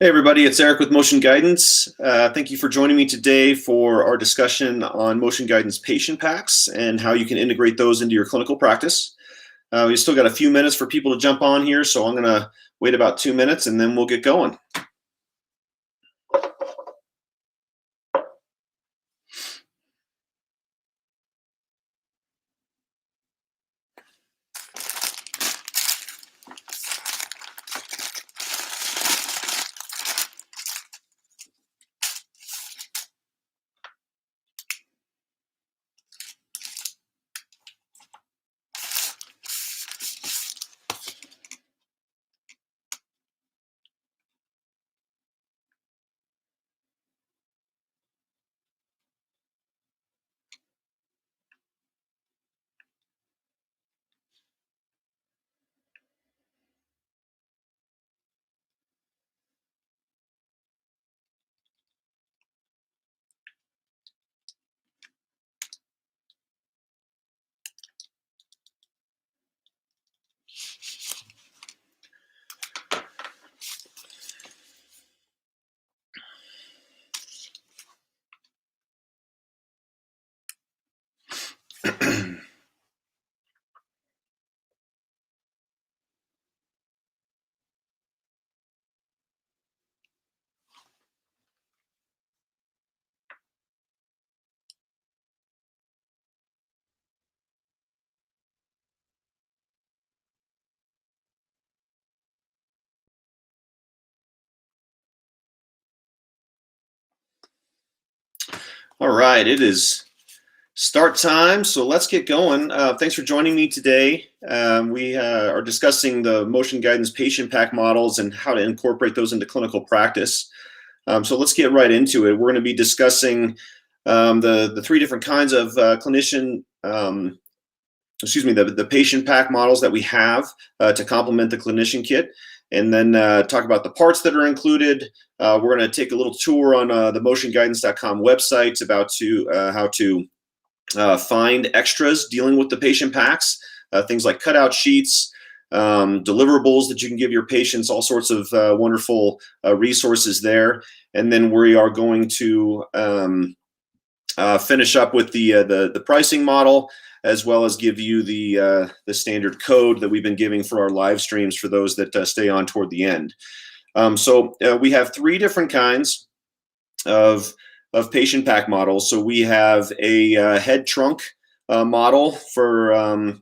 Hey everybody, it's Eric with Motion Guidance. Thank you for joining me today for our discussion on motion guidance patient packs and how you can integrate those into your clinical practice. We still got a few minutes for people to jump on here, so I'm going to wait about 2 minutes and then we'll get going. All right, it is start time, so let's get going. Thanks for joining me today. We are discussing the motion guidance patient pack models and how to incorporate those into clinical practice. So let's get right into it. We're going to be discussing the three different kinds of the patient pack models that we have to complement the clinician kit, and then talk about the parts that are included. We're going to take a little tour on the motionguidance.com website about how to find extras dealing with the patient packs, things like cutout sheets, deliverables that you can give your patients, all sorts of wonderful resources there. And then we are going to finish up with the pricing model, as well as give you the standard code that we've been giving for our live streams for those that stay on toward the end. So we have three different kinds of patient pack models. So we have a head trunk model for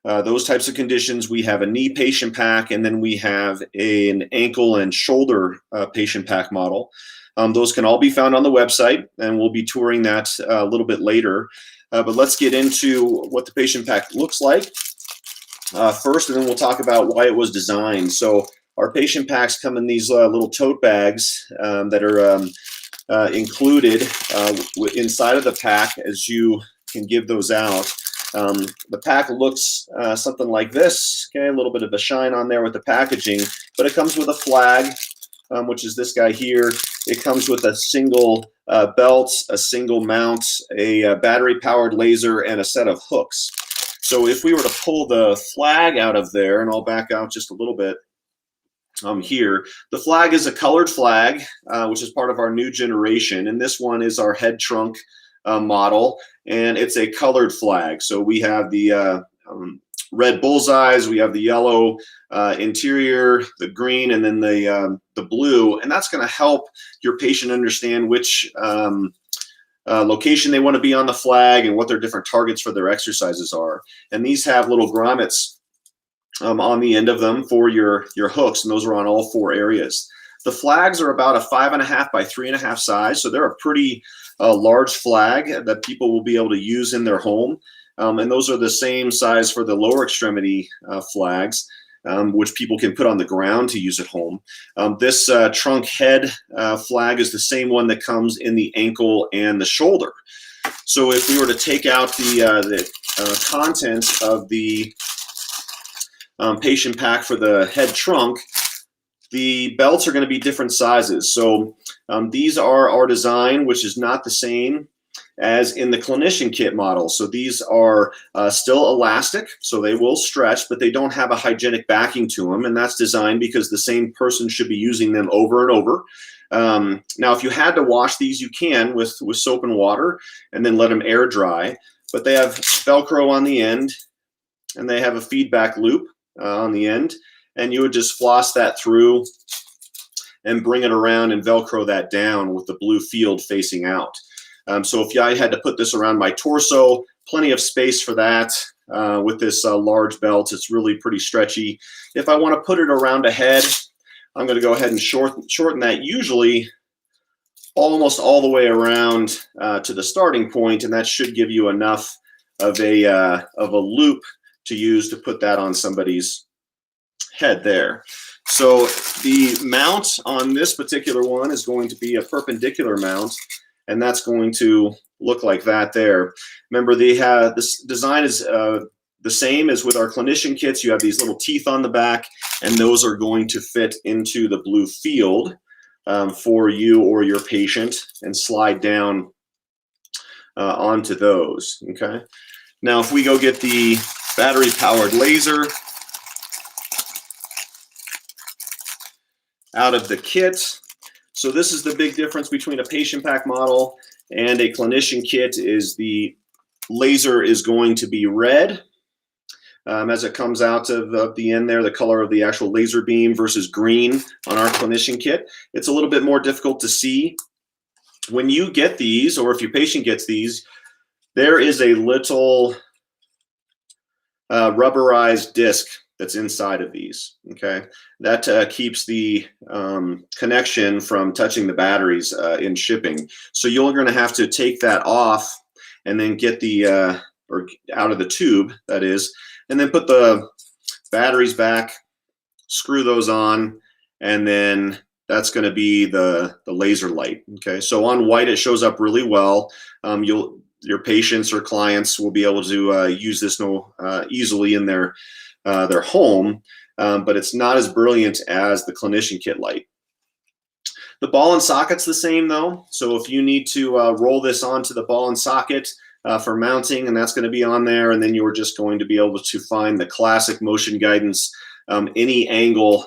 those types of conditions. We have a knee patient pack, and then we have an ankle and shoulder patient pack model. Those can all be found on the website, and we'll be touring that a little bit later. But let's get into what the patient pack looks like first, and then we'll talk about why it was designed. So our patient packs come in these little tote bags that are included inside of the pack, as you can give those out. The pack looks something like this. Okay, a little bit of a shine on there with the packaging, but it comes with a flag, which is this guy here. It comes with a single belt, a single mount, a battery-powered laser, and a set of hooks. So if we were to pull the flag out of there, and I'll back out just a little bit here, the flag is a colored flag, which is part of our new generation, and this one is our head trunk model, and it's a colored flag. So we have the red bullseyes, we have the yellow interior, the green, and then the blue, and that's going to help your patient understand which location they want to be on the flag and what their different targets for their exercises are. And these have little grommets on the end of them for your hooks, and those are on all four areas. The flags are about a 5.5 by 3.5 size, so they're a pretty large flag that people will be able to use in their home. And those are the same size for the lower extremity flags, which people can put on the ground to use at home. This trunk head flag is the same one that comes in the ankle and the shoulder. So if we were to take out the contents of the patient pack for the head trunk, the belts are going to be different sizes. So these are our design, which is not the same as in the clinician kit model. So these are still elastic, so they will stretch, but they don't have a hygienic backing to them, and that's designed because the same person should be using them over and over. Now, if you had to wash these, you can with soap and water and then let them air dry, but they have Velcro on the end and they have a feedback loop on the end, and you would just floss that through and bring it around and Velcro that down with the blue field facing out. So if I had to put this around my torso, plenty of space for that with this large belt. It's really pretty stretchy. If I want to put it around a head, I'm going to go ahead and shorten that, usually almost all the way around to the starting point, and that should give you enough of a loop to use to put that on somebody's head there. So the mount on this particular one is going to be a perpendicular mount, and that's going to look like that there. Remember, this design is the same as with our clinician kits. You have these little teeth on the back, and those are going to fit into the blue field for you or your patient and slide down onto those, okay? Now, if we go get the battery-powered laser out of the kit. So this is the big difference between a patient pack model and a clinician kit, is the laser is going to be red as it comes out of the end there, the color of the actual laser beam, versus green on our clinician kit. It's a little bit more difficult to see. When you get these, or if your patient gets these, there is a little rubberized disc that's inside of these, okay? That keeps the connection from touching the batteries in shipping. So you're gonna have to take that off and then get the, or out of the tube, that is, and then put the batteries back, screw those on, and then that's gonna be the laser light, okay? So on white, it shows up really well. Your patients or clients will be able to use this easily in their home, but it's not as brilliant as the clinician kit light. The ball and socket's the same though. So if you need to roll this onto the ball and socket for mounting, and that's going to be on there, and then you're just going to be able to find the classic motion guidance, any angle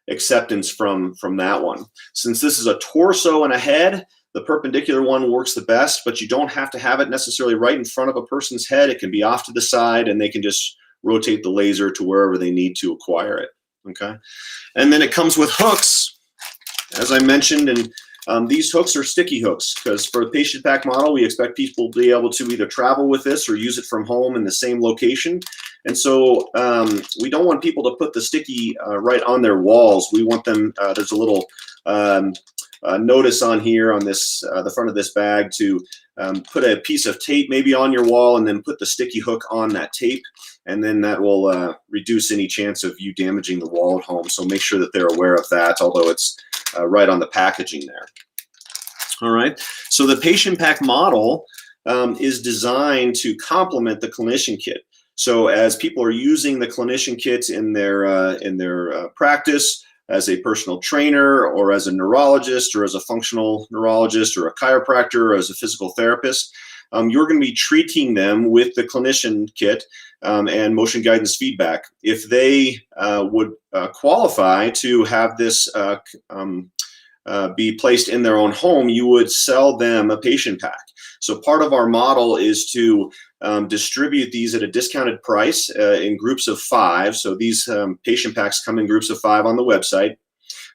acceptance from that one. Since this is a torso and a head, the perpendicular one works the best, but you don't have to have it necessarily right in front of a person's head. It can be off to the side, and they can just rotate the laser to wherever they need to acquire it, okay? And then it comes with hooks, as I mentioned, and these hooks are sticky hooks, because for the patient pack model, we expect people to be able to either travel with this or use it from home in the same location. And so we don't want people to put the sticky right on their walls. We want them, there's a little notice on here on this, the front of this bag, to put a piece of tape maybe on your wall and then put the sticky hook on that tape, and then that will reduce any chance of you damaging the wall at home. So make sure that they're aware of that, although it's right on the packaging there. All right, so the patient pack model is designed to complement the clinician kit. So as people are using the clinician kit in their practice, as a personal trainer or as a neurologist or as a functional neurologist or a chiropractor or as a physical therapist, you're going to be treating them with the clinician kit and motion guidance feedback. If they would qualify to have this be placed in their own home, you would sell them a patient pack. So part of our model is to distribute these at a discounted price in groups of 5. So these patient packs come in groups of 5 on the website.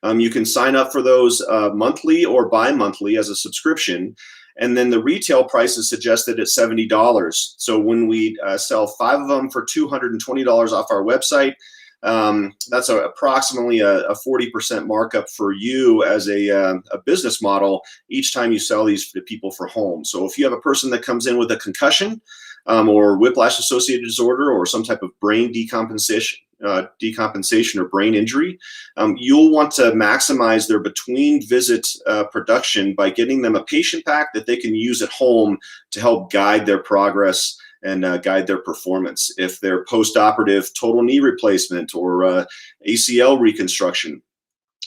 You can sign up for those monthly or bi-monthly as a subscription. And then the retail price is suggested at $70. So when we sell 5 of them for $220 off our website, that's approximately a 40% markup for you as a business model each time you sell these to people for home. So if you have a person that comes in with a concussion or whiplash associated disorder or some type of brain decompensation or brain injury, you'll want to maximize their between visit production by getting them a patient pack that they can use at home to help guide their progress and guide their performance. If they're post-operative total knee replacement or ACL reconstruction,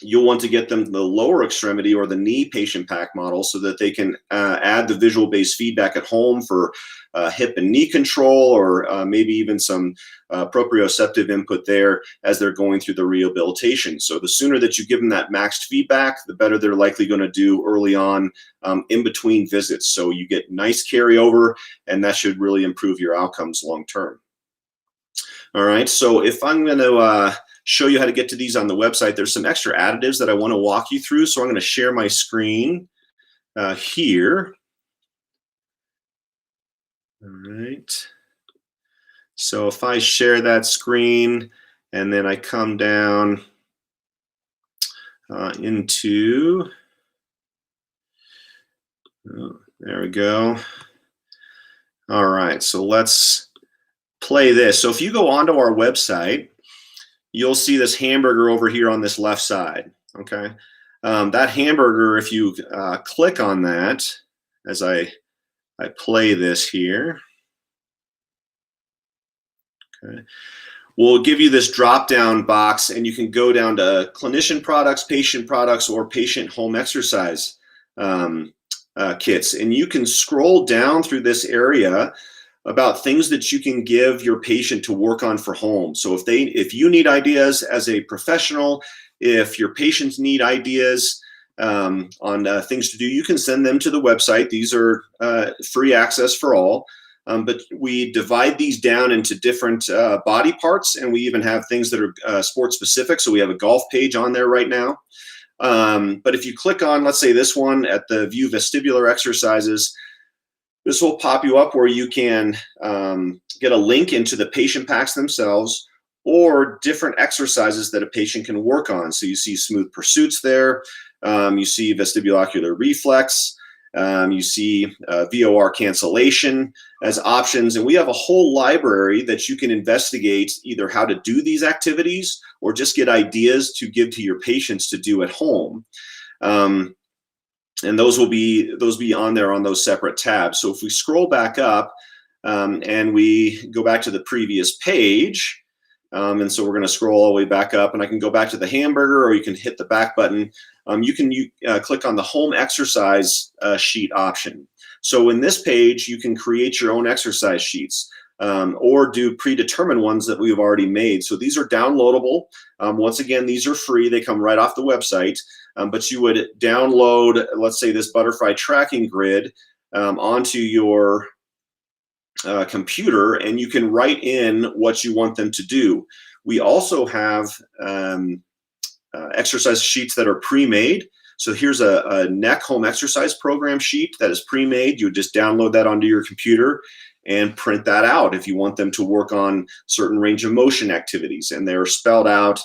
you'll want to get them the lower extremity or the knee patient pack model so that they can add the visual-based feedback at home for hip and knee control, or maybe even some proprioceptive input there as they're going through the rehabilitation. So the sooner that you give them that maxed feedback, the better they're likely going to do early on in between visits. So you get nice carryover, and that should really improve your outcomes long term. All right, so if I'm going to show you how to get to these on the website, there's some extra additives that I want to walk you through. So I'm going to share my screen here. All right. So if I share that screen and then I come down into, there we go. All right, so let's play this. So if you go onto our website, you'll see this hamburger over here on this left side, okay? That hamburger, if you click on that, as I play this here, okay, we'll give you this drop-down box, and you can go down to clinician products, patient products, or patient home exercise kits. And you can scroll down through this area about things that you can give your patient to work on for home. So if you need ideas as a professional, if your patients need ideas on things to do, you can send them to the website. These are free access for all. But we divide these down into different body parts, and we even have things that are sport specific. So we have a golf page on there right now. But if you click on, let's say this one at the view vestibular exercises, this will pop you up where you can get a link into the patient packs themselves or different exercises that a patient can work on. So you see smooth pursuits there. You see vestibulocular reflex. You see VOR cancellation as options. And we have a whole library that you can investigate either how to do these activities or just get ideas to give to your patients to do at home. And those will be on there on those separate tabs. So if we scroll back up and we go back to the previous page, and so we're going to scroll all the way back up, and I can go back to the hamburger, or you can hit the back button. You can click on the home exercise sheet option. So in this page, you can create your own exercise sheets or do predetermined ones that we've already made. So these are downloadable. Once again, these are free. They come right off the website. But you would download, let's say, this butterfly tracking grid onto your computer, and you can write in what you want them to do. We also have exercise sheets that are pre-made. So here's a neck home exercise program sheet that is pre-made. You just download that onto your computer and print that out if you want them to work on certain range of motion activities. And they're spelled out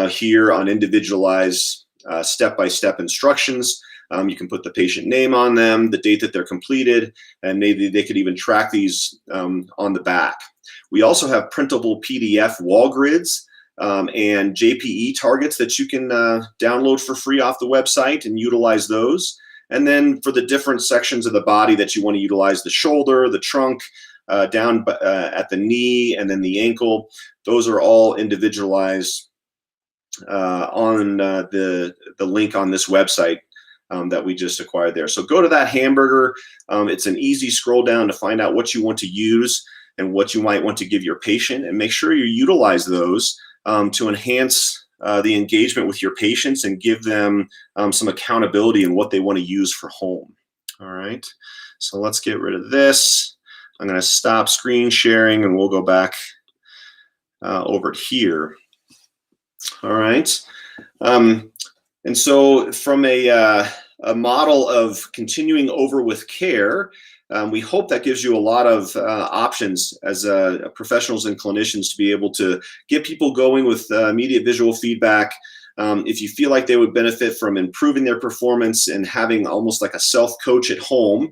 here on individualized step-by-step instructions. You can put the patient name on them, the date that they're completed, and maybe they could even track these on the back. We also have printable PDF wall grids and JPE targets that you can download for free off the website and utilize those. And then for the different sections of the body that you want to utilize, the shoulder, the trunk, down at the knee, and then the ankle, those are all individualized on the link on this website that we just acquired there. So go to that hamburger. It's an easy scroll down to find out what you want to use and what you might want to give your patient, and make sure you utilize those to enhance the engagement with your patients and give them some accountability in what they want to use for home. All right, so let's get rid of this. I'm going to stop screen sharing, and we'll go back over here. All right, and so from a model of continuing over with care, we hope that gives you a lot of options as professionals and clinicians to be able to get people going with immediate visual feedback. If you feel like they would benefit from improving their performance and having almost like a self-coach at home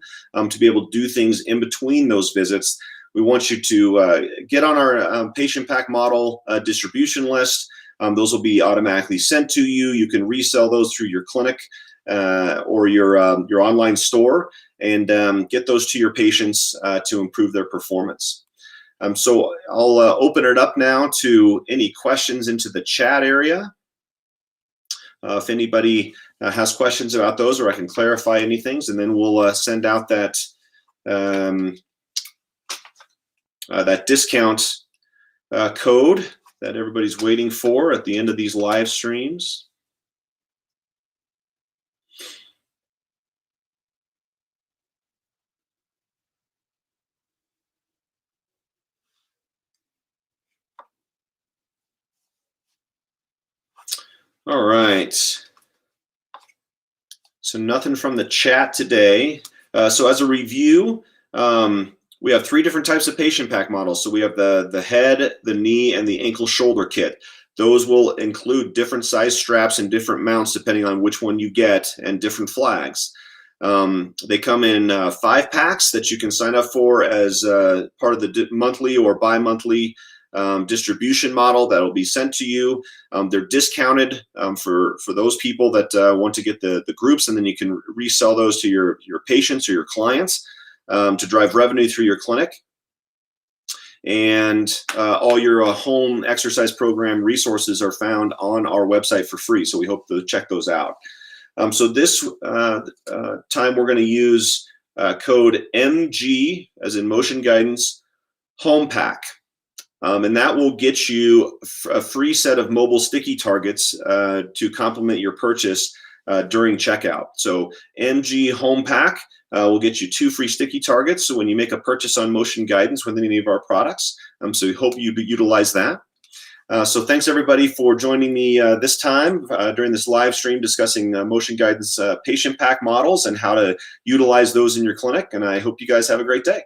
to be able to do things in between those visits, we want you to get on our patient pack model distribution list. Those will be automatically sent to you. You can resell those through your clinic or your online store, and get those to your patients to improve their performance. So I'll open it up now to any questions into the chat area. if anybody has questions about those, or I can clarify anything, and then we'll send out that that discount code that everybody's waiting for at the end of these live streams. All right. So nothing from the chat today. So as a review, we have 3 different types of patient pack models. So we have the head, the knee, and the ankle shoulder kit. Those will include different size straps and different mounts depending on which one you get, and different flags. They come in 5 packs that you can sign up for as part of the monthly or bi-monthly distribution model that will be sent to you. They're discounted for those people that want to get the groups, and then you can resell those to your patients or your clients to drive revenue through your clinic. And all your home exercise program resources are found on our website for free, so we hope to check those out. So this time we're going to use code MG, as in motion guidance, home pack. And that will get you a free set of mobile sticky targets to complement your purchase during checkout. So MG Home Pack will get you 2 free sticky targets. So when you make a purchase on motion guidance with any of our products, so we hope you utilize that. So thanks everybody for joining me this time during this live stream discussing motion guidance patient pack models and how to utilize those in your clinic. And I hope you guys have a great day.